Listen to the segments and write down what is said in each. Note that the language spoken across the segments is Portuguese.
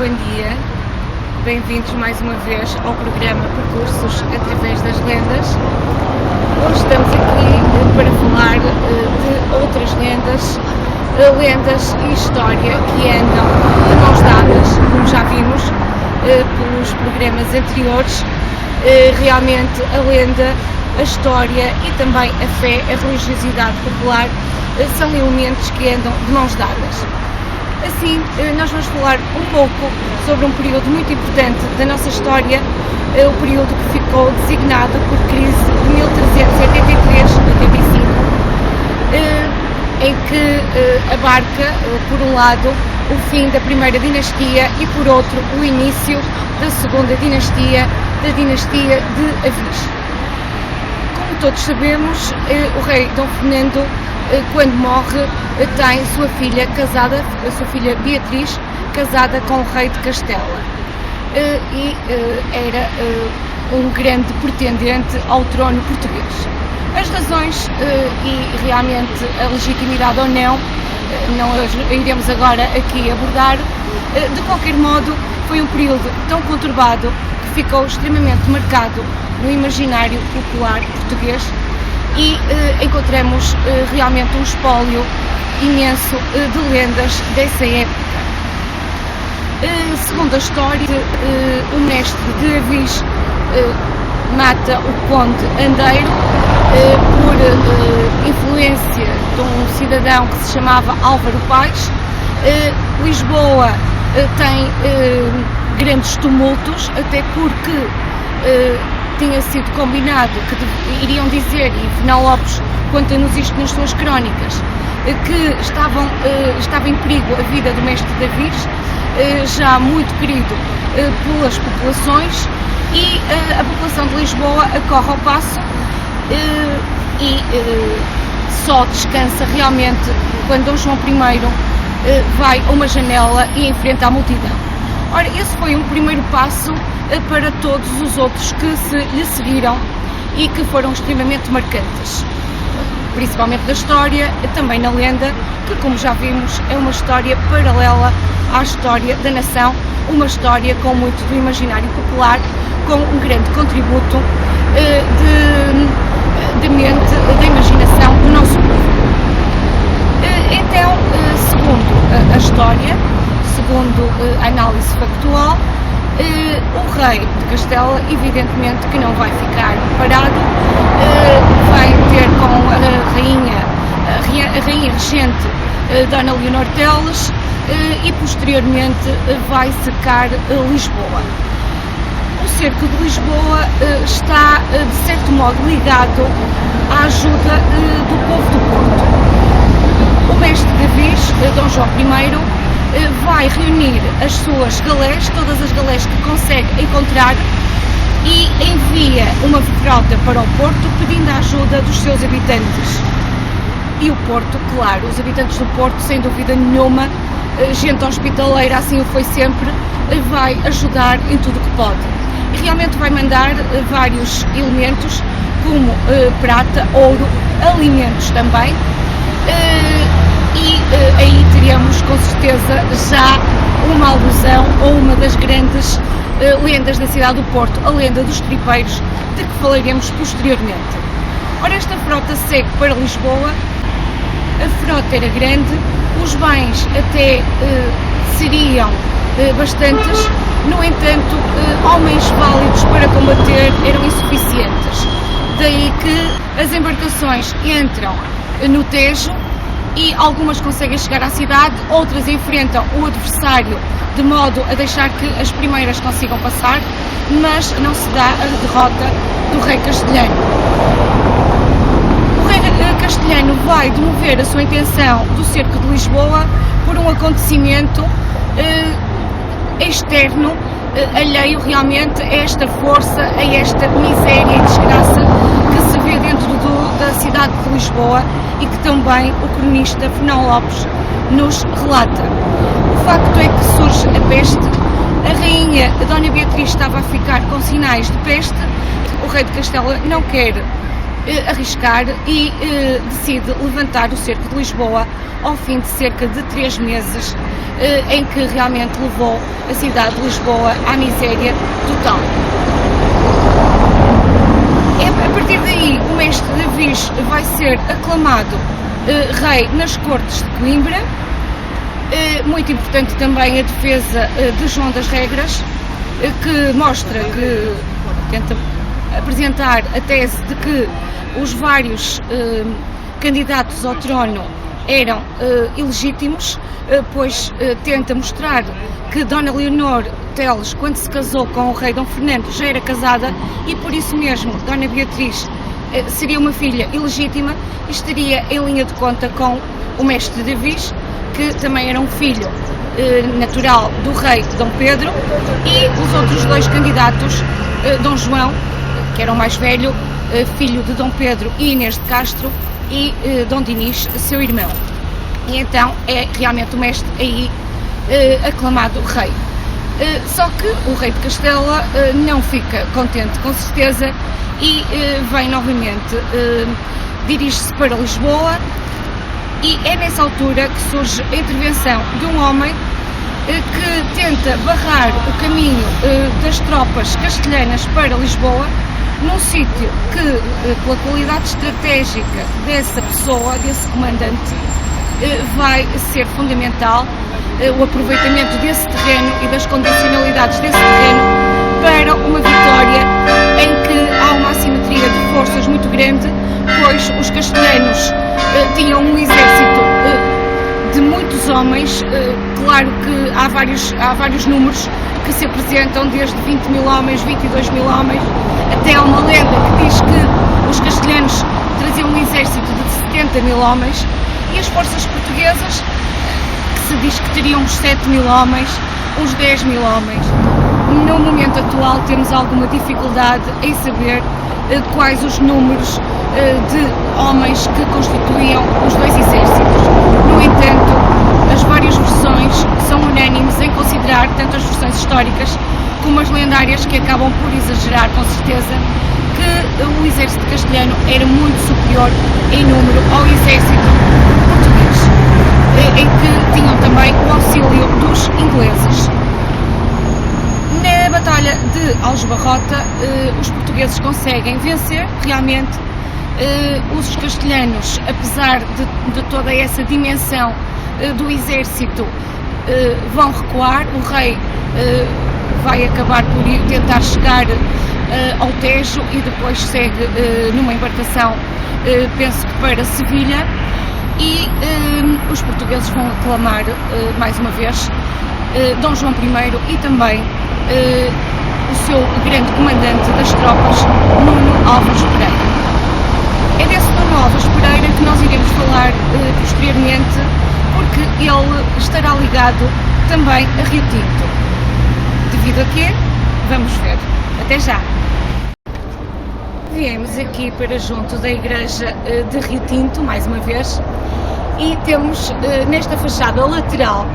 bom dia. Bem-vindos mais uma vez ao programa Percursos através das lendas. Hoje estamos aqui para falar de outras lendas, lendas e história que andam de mãos dadas, como já vimos pelos programas anteriores. Realmente a lenda, a história e também a fé, a religiosidade popular são elementos que andam de mãos dadas. Assim, nós vamos falar um pouco sobre um período muito importante da nossa história, o período que ficou designado por crise de 1383-85, em que abarca, por um lado, o fim da primeira dinastia e, por outro, o início da segunda dinastia, da dinastia de Avis. Como todos sabemos, o rei Dom Fernando, quando morre, tem sua filha casada, a sua filha Beatriz, casada com o rei de Castela, e era um grande pretendente ao trono português. As razões e realmente a legitimidade ou não iremos agora aqui abordar. De qualquer modo, foi um período tão conturbado que ficou extremamente marcado no imaginário popular português e encontramos realmente um espólio imenso de lendas dessa época. Segundo a história, o mestre de Avis mata o conde Andeiro por influência de um cidadão que se chamava Álvaro Paes. Lisboa tem grandes tumultos, até porque tinha sido combinado que iriam dizer, e Fernão Lopes conta-nos isto nas suas crónicas, que estava em perigo a vida do mestre de Avis, já muito querido pelas populações, e a população de Lisboa acorre ao passo e só descansa realmente quando Dom João I vai a uma janela e enfrenta a multidão. Ora, esse foi um primeiro passo para todos os outros que lhe seguiram e que foram extremamente marcantes, principalmente da história, também na lenda, que, como já vimos, é uma história paralela à história da nação, uma história com muito do imaginário popular, com um grande contributo de mente, da imaginação do nosso povo. Então, segundo a história, segundo a análise factual, o rei de Castela, evidentemente que não vai ficar parado, vai ter com a rainha regente Dona Leonor Teles e posteriormente vai cercar Lisboa. O cerco de Lisboa está, de certo modo, ligado à ajuda do povo do Porto. O mestre de Avis, Dom João I, vai reunir as suas galés, todas as galés que consegue encontrar, e envia uma frota para o Porto pedindo a ajuda dos seus habitantes. E o Porto, claro, os habitantes do Porto, sem dúvida nenhuma, gente hospitaleira, assim o foi sempre, vai ajudar em tudo o que pode. E realmente vai mandar vários elementos, como prata, ouro, alimentos também, e aí teríamos com certeza já uma alusão ou uma das grandes lendas da cidade do Porto, a lenda dos tripeiros, de que falaremos posteriormente. Ora, esta frota segue para Lisboa, a frota era grande, os bens até seriam bastantes, no entanto, homens válidos para combater eram insuficientes. Daí que as embarcações entram no Tejo e algumas conseguem chegar à cidade, outras enfrentam o adversário de modo a deixar que as primeiras consigam passar, mas não se dá a derrota do rei castelhano. O rei castelhano vai demover a sua intenção do cerco de Lisboa por um acontecimento externo, alheio realmente a esta força, a esta miséria e desgraça que se vê dentro da cidade de Lisboa e que também o cronista Fernão Lopes nos relata. O facto é que surge a peste, a rainha Dona Beatriz estava a ficar com sinais de peste, o rei de Castela não quer arriscar e decide levantar o cerco de Lisboa ao fim de cerca de 3 meses, em que realmente levou a cidade de Lisboa à miséria total. A partir daí, o mestre Davis vai ser aclamado rei nas Cortes de Coimbra. Muito importante também a defesa de João das Regras, que mostra que tenta apresentar a tese de que os vários candidatos ao trono eram ilegítimos, pois tenta mostrar que Dona Leonor Teles, quando se casou com o rei Dom Fernando, já era casada e por isso mesmo Dona Beatriz seria uma filha ilegítima e estaria em linha de conta com o mestre Davis, que também era um filho natural do rei Dom Pedro, e os outros 2 candidatos, Dom João, que era o mais velho, filho de Dom Pedro e Inês de Castro, e Dom Dinis, seu irmão. E então é realmente o mestre aí aclamado rei. Só que o rei de Castela não fica contente, com certeza, e vem novamente, dirige-se para Lisboa, e é nessa altura que surge a intervenção de um homem que tenta barrar o caminho das tropas castelhanas para Lisboa, num sítio que, pela qualidade estratégica dessa pessoa, desse comandante, vai ser fundamental o aproveitamento desse terreno e das condicionalidades desse terreno para uma vitória em que há uma assimetria de forças muito grande, pois os castelhanos tinham um exército de muitos homens. Claro que há vários números que se apresentam, desde 20 mil homens, 22 mil homens, até há uma lenda que diz que os castelhanos traziam um exército de 70 mil homens, e as forças portuguesas, que se diz que teriam uns 7 mil homens, uns 10 mil homens. No momento atual temos alguma dificuldade em saber quais os números de homens que constituíam os 2 exércitos. No entanto, as várias versões são unânimes em considerar tanto as versões históricas como as lendárias, que acabam por exagerar com certeza, que o exército castelhano era muito superior em número ao exército português, em que tinham também o auxílio dos ingleses. Na Batalha de Aljubarrota, os portugueses conseguem vencer realmente. Os castelhanos, apesar de toda essa dimensão do exército, vão recuar. O rei vai acabar por tentar chegar ao Tejo e depois segue numa embarcação, penso que para Sevilha, e os portugueses vão aclamar mais uma vez Dom João I e também o seu grande comandante das tropas, Nuno Álvares Pereira. É desse Nuno Álvares Pereira que nós iremos falar posteriormente, porque ele estará ligado também a Rio Tinto. Devido a quê? Vamos ver. Até já! Viemos aqui para junto da igreja de Rio Tinto, mais uma vez, e temos nesta fachada lateral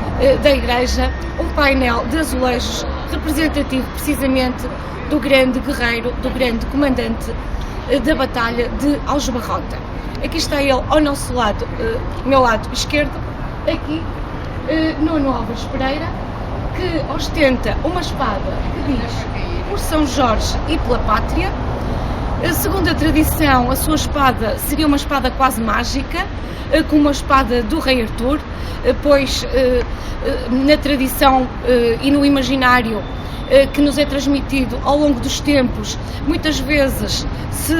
da igreja um painel de azulejos representativo precisamente do grande guerreiro, do grande comandante da Batalha de Aljubarrota. Aqui está ele ao nosso lado, meu lado esquerdo, aqui Nuno Álvares Pereira, que ostenta uma espada que diz por São Jorge e pela Pátria. Segundo a tradição, a sua espada seria uma espada quase mágica, como a espada do rei Artur, pois na tradição e no imaginário que nos é transmitido ao longo dos tempos, muitas vezes se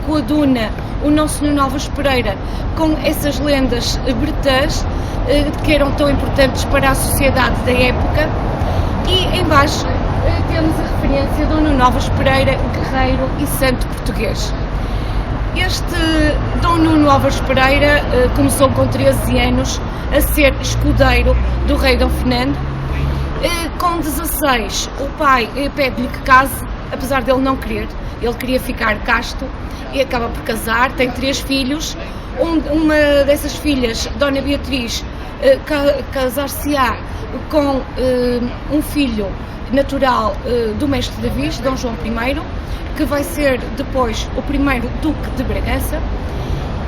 coaduna o nosso Nuno Álvares Pereira com essas lendas bretãs que eram tão importantes para a sociedade da época. E em baixo temos a referência de Nuno Álvares Pereira, guerreiro e santo português. Este Dom Nuno Álvares Pereira começou com 13 anos a ser escudeiro do rei Dom Fernando. Com 16, o pai pede-lhe que case, apesar dele não querer. Ele queria ficar casto e acaba por casar. Tem 3 filhos. Uma dessas filhas, Dona Beatriz, casar-se-á com um filho natural do mestre Davi, Dom João I, que vai ser depois o primeiro Duque de Bragança,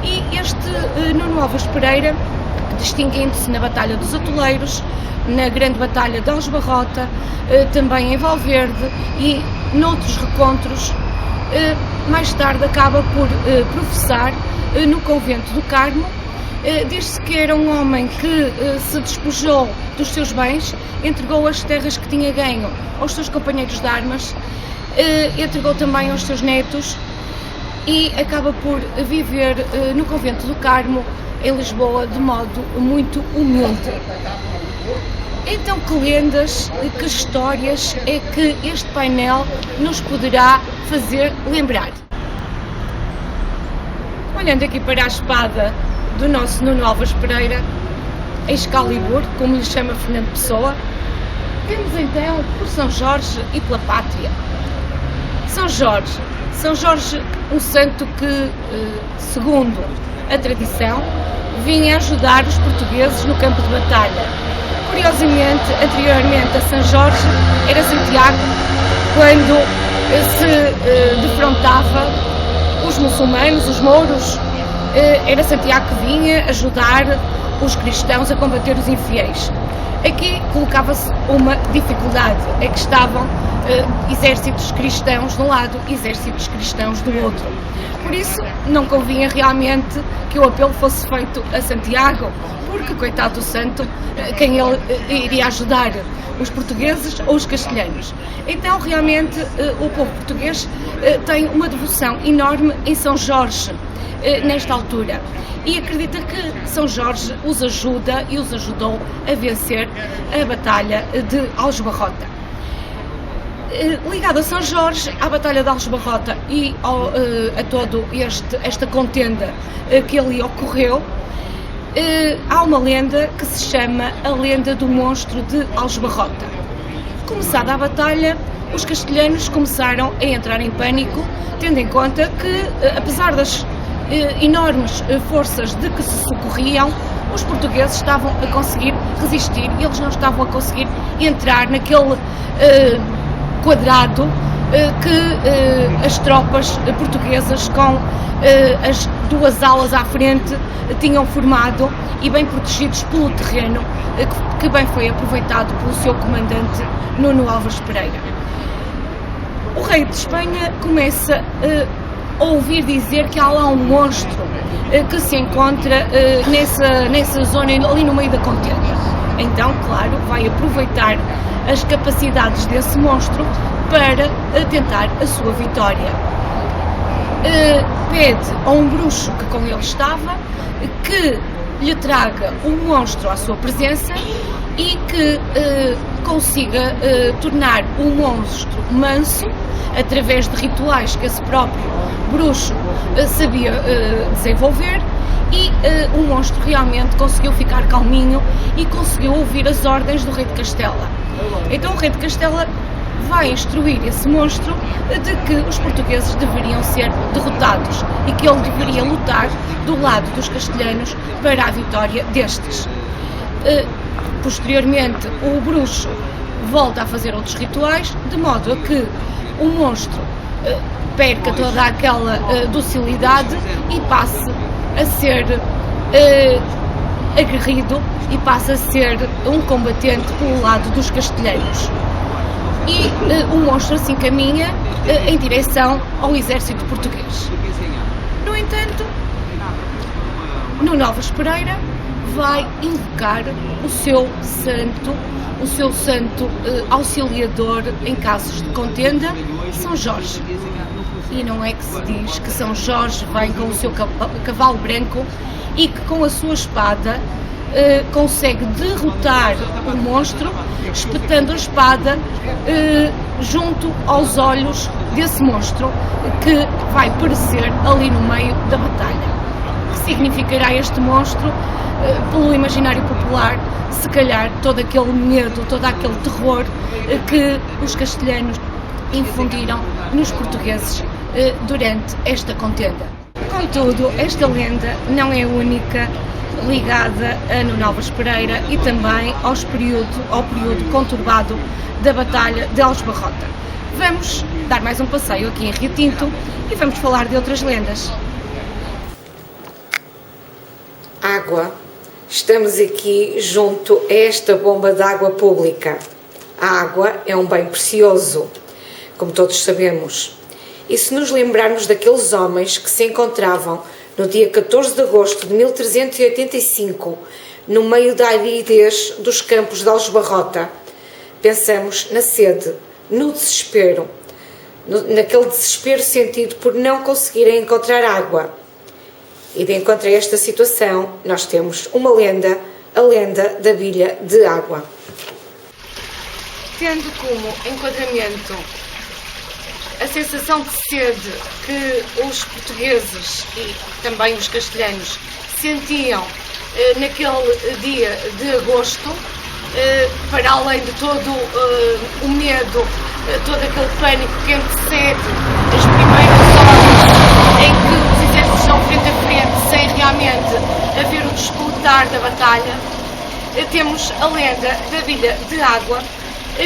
e este Nuno Álvares Pereira, distinguindo-se na Batalha dos Atoleiros, na Grande Batalha de Aljubarrota, também em Valverde e noutros recontros, mais tarde acaba por professar no convento do Carmo. Diz-se que era um homem que se despojou dos seus bens, entregou as terras que tinha ganho aos seus companheiros de armas, entregou também aos seus netos e acaba por viver no convento do Carmo, em Lisboa, de modo muito humilde. Então, que lendas, que histórias é que este painel nos poderá fazer lembrar? Olhando aqui para a espada do nosso Nuno Álvares Pereira, Excalibur, como lhe chama Fernando Pessoa, temos então por São Jorge e pela pátria. São Jorge, um santo que, segundo a tradição, vinha ajudar os portugueses no campo de batalha. Curiosamente, anteriormente a São Jorge, era Santiago, quando se defrontava os muçulmanos, os mouros, era Santiago que vinha ajudar os cristãos a combater os infiéis. Aqui colocava-se uma dificuldade, é que estavam exércitos cristãos de um lado, exércitos cristãos do outro. Por isso, não convinha realmente que o apelo fosse feito a Santiago, porque, coitado do santo, quem ele iria ajudar, os portugueses ou os castelhanos? Então, realmente, o povo português tem uma devoção enorme em São Jorge, nesta altura, e acredita que São Jorge os ajuda e os ajudou a vencer a Batalha de Aljubarrota. Ligado a São Jorge, à Batalha de Aljubarrota e a toda esta contenda que ali ocorreu, há uma lenda que se chama a lenda do monstro de Aljubarrota. Começada a batalha, os castelhanos começaram a entrar em pânico, tendo em conta que, apesar das enormes forças de que se socorriam, os portugueses estavam a conseguir resistir e eles não estavam a conseguir entrar naquele quadrado que as tropas portuguesas, com as duas alas à frente, tinham formado, e bem protegidos pelo terreno que bem foi aproveitado pelo seu comandante Nuno Álvares Pereira. O rei de Espanha começa a ouvir dizer que há lá um monstro que se encontra nessa zona, ali no meio da contenda. Então, claro, vai aproveitar as capacidades desse monstro para tentar a sua vitória. Pede a um bruxo que com ele estava que lhe traga o monstro à sua presença e que consiga tornar o monstro manso através de rituais que esse próprio bruxo sabia desenvolver, e o monstro realmente conseguiu ficar calminho e conseguiu ouvir as ordens do rei de Castela. Então o rei de Castela vai instruir esse monstro de que os portugueses deveriam ser derrotados e que ele deveria lutar do lado dos castelhanos para a vitória destes. Posteriormente, o bruxo volta a fazer outros rituais, de modo a que o monstro perca toda aquela docilidade e passe a ser aguerrido e passa a ser um combatente pelo lado dos castelhanos. E o monstro assim caminha em direção ao exército português. No entanto, Nuno Álvares Pereira vai invocar o seu santo auxiliador em casos de contenda, São Jorge. E não é que se diz que São Jorge vem com o seu cavalo branco e que com a sua espada consegue derrotar o monstro, espetando a espada junto aos olhos desse monstro, que vai perecer ali no meio da batalha. O que significará este monstro? Pelo imaginário popular, se calhar todo aquele medo, todo aquele terror que os castelhanos infundiram nos portugueses durante esta contenda. Contudo, esta lenda não é única ligada a Nuno Álvares Pereira e também ao período conturbado da Batalha de Aljubarrota. Vamos dar mais um passeio aqui em Rio Tinto e vamos falar de outras lendas. Água. Estamos aqui junto a esta bomba de água pública. A água é um bem precioso, como todos sabemos. E se nos lembrarmos daqueles homens que se encontravam no dia 14 de agosto de 1385, no meio da aridez dos campos de Aljubarrota, pensamos na sede, no desespero, naquele desespero sentido por não conseguirem encontrar água. E de encontro a esta situação, nós temos uma lenda, a lenda da bilha de água. Tendo como enquadramento a sensação de sede que os portugueses e também os castelhanos sentiam naquele dia de agosto, para além de todo o medo, todo aquele pânico que antecede as primeiras horas em que os exércitos estão frente a frente sem realmente haver o disputar da batalha, temos a lenda da bilha de água,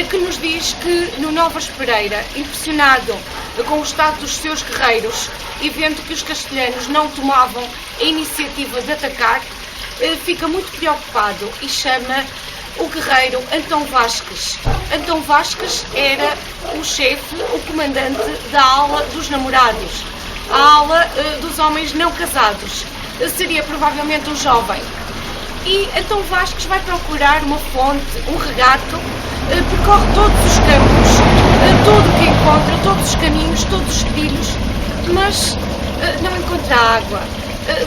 que nos diz que Nuno Álvares Pereira, impressionado com o estado dos seus guerreiros e vendo que os castelhanos não tomavam a iniciativa de atacar, fica muito preocupado e chama o guerreiro Antão Vasques. Antão Vasques era o chefe, o comandante da ala dos namorados, a ala dos homens não casados. Seria provavelmente um jovem. E Antão Vasques vai procurar uma fonte, um regato, percorre todos os campos, tudo o que encontra, todos os caminhos, todos os trilhos, mas não encontra água.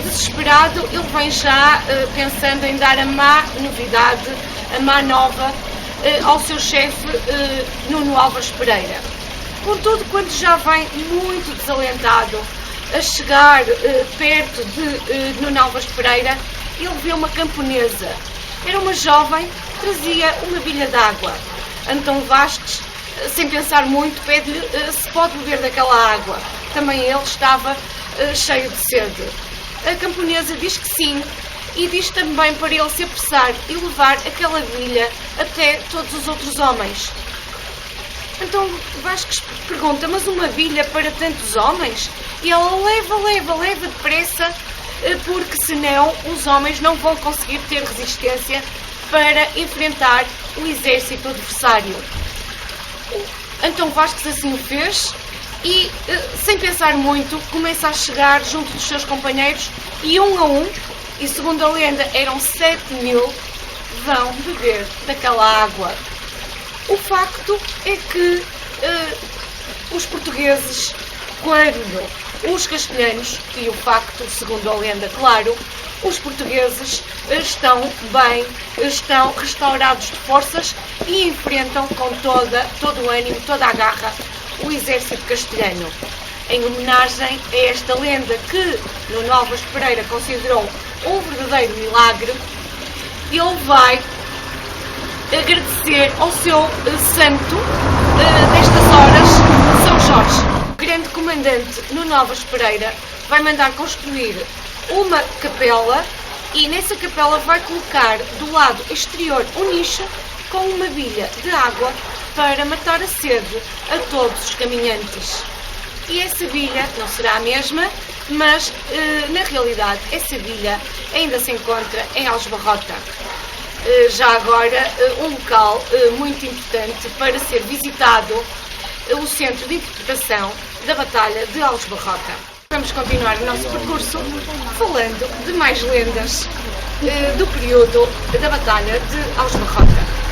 Desesperado, ele vem já pensando em dar a má novidade, a má nova ao seu chefe Nuno Álvares Pereira. Contudo, quando já vem muito desalentado a chegar perto de Nuno Álvares Pereira, ele vê uma camponesa. Era uma jovem que trazia uma bilha d'água. Antão Vasques, sem pensar muito, pede-lhe se pode beber daquela água. Também ele estava cheio de sede. A camponesa diz que sim, e diz também para ele se apressar e levar aquela bilha até todos os outros homens. Então Vasques pergunta, mas uma bilha para tantos homens? E ela leva depressa, porque senão os homens não vão conseguir ter resistência para enfrentar o exército adversário. Antão Vasques assim o fez e, sem pensar muito, começa a chegar junto dos seus companheiros e um a um, e segundo a lenda eram 7.000, vão beber daquela água. O facto é que os portugueses, quando os castelhanos, e o facto, segundo a lenda, claro, os portugueses estão bem, estão restaurados de forças e enfrentam com todo o ânimo, toda a garra, o exército castelhano. Em homenagem a esta lenda que Nuno Álvares Pereira considerou um verdadeiro milagre, ele vai agradecer ao seu santo destas horas, São Jorge. O grande comandante Nuno Álvares Pereira vai mandar construir uma capela e nessa capela vai colocar do lado exterior um nicho com uma bilha de água para matar a sede a todos os caminhantes. E essa bilha não será a mesma, mas na realidade essa bilha ainda se encontra em Aljubarrota. Já agora um local muito importante para ser visitado, o Centro de Interpretação da Batalha de Aljubarrota. Vamos continuar o nosso percurso falando de mais lendas do período da Batalha de Aljubarrota.